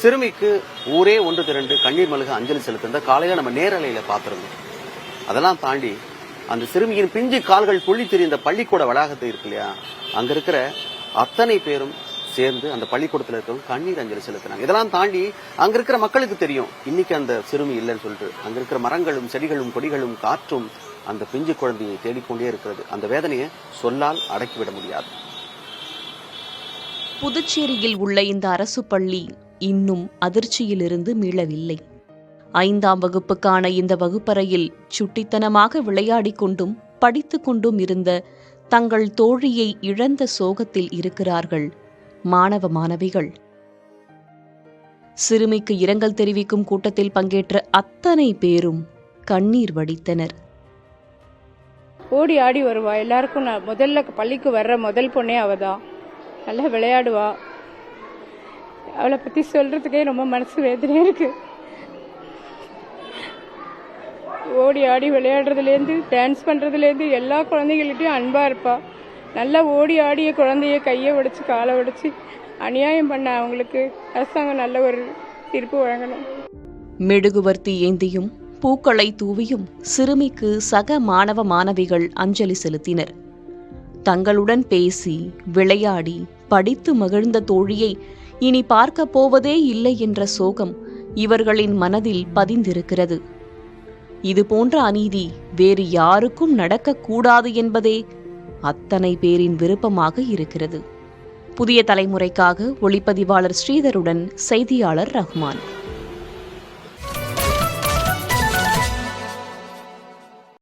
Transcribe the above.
சிறுமிக்கு ஊரே ஒன்று திரண்டு கண்ணீர் மல்க அஞ்சலி செலுத்துறத காலையில நம்ம நேரலையில பார்த்திருந்தோம். அதெல்லாம் தாண்டி அந்த சிறுமியின் பிஞ்சு கால்கள் புள்ளி திரிந்த பள்ளிக்கூட வளாகத்தை இருக்கு இல்லையா, அங்க இருக்கிற அத்தனை பேரும் சேர்ந்து அந்த பள்ளிக்கூடத்துல இருக்கவங்க கண்ணீர் அஞ்சலி செலுத்தினாங்க. இதெல்லாம் தாண்டி அங்க இருக்கிற மக்களுக்கு தெரியும் இன்னைக்கு அந்த சிறுமி இல்லைன்னு சொல்லிட்டு. அங்க இருக்கிற மரங்களும் செடிகளும் கொடிகளும் காற்றும் அந்த பிஞ்சு குழந்தையை தேடிக்கொண்டே இருக்கிறது. அந்த வேதனையை சொல்லால் அடக்கிவிட முடியாது. புதுச்சேரியில் உள்ள இந்த அரசு பள்ளி இன்னும் அதிர்ச்சியிலிருந்து மீளவில்லை. 5ஆம் வகுப்புக்கான இந்த வகுப்பறையில் சுட்டித்தனமாக விளையாடிக் கொண்டும் படித்துக் கொண்டும் இருந்த தங்கள் தோழியை இழந்த சோகத்தில் இருக்கிறார்கள் மாணவ மாணவிகள். சிறுமிக்கு இரங்கல் தெரிவிக்கும் கூட்டத்தில் பங்கேற்ற அத்தனை பேரும் கண்ணீர் வடித்தனர். ஓடி ஆடி வருவா. எல்லாருக்கும் முதல்ல பள்ளிக்கு வர்ற முதல் பொண்ணே அவதான். நல்லா விளையாடுவா. அவளை பத்தி சொல்றதுக்கே ரொம்ப மனசு வேதனையா இருக்கு. ஓடி ஆடி விளையாடுறதுலேருந்து டான்ஸ் பண்றதுலேருந்து எல்லா குழந்தைகள்கிட்டையும் அன்பா இருப்பா. நல்லா ஓடி ஆடிய குழந்தைய கையை உடைச்சு காலை உடைச்சு அநியாயம் பண்ண அவங்களுக்கு அரசாங்கம் நல்ல ஒரு தீர்ப்பு வழங்கணும். மெழுகுவர்த்தி ஏந்தியும் பூக்களை தூவியும் சிறுமிக்கு சக மாணவ மாணவிகள் அஞ்சலி செலுத்தினர். தங்களுடன் பேசி விளையாடி படித்து மகிழ்ந்த தோழியை இனி பார்க்க போவதே இல்லை என்ற சோகம் இவர்களின் மனதில் பதிந்திருக்கிறது. இதுபோன்ற அநீதி வேறு யாருக்கும் நடக்கக்கூடாது என்பதே அத்தனை பேரின் விருப்பமாக இருக்கிறது. புதிய தலைமுறைக்காக ஒளிப்பதிவாளர் ஸ்ரீதருடன் செய்தியாளர் ரஹ்மான்.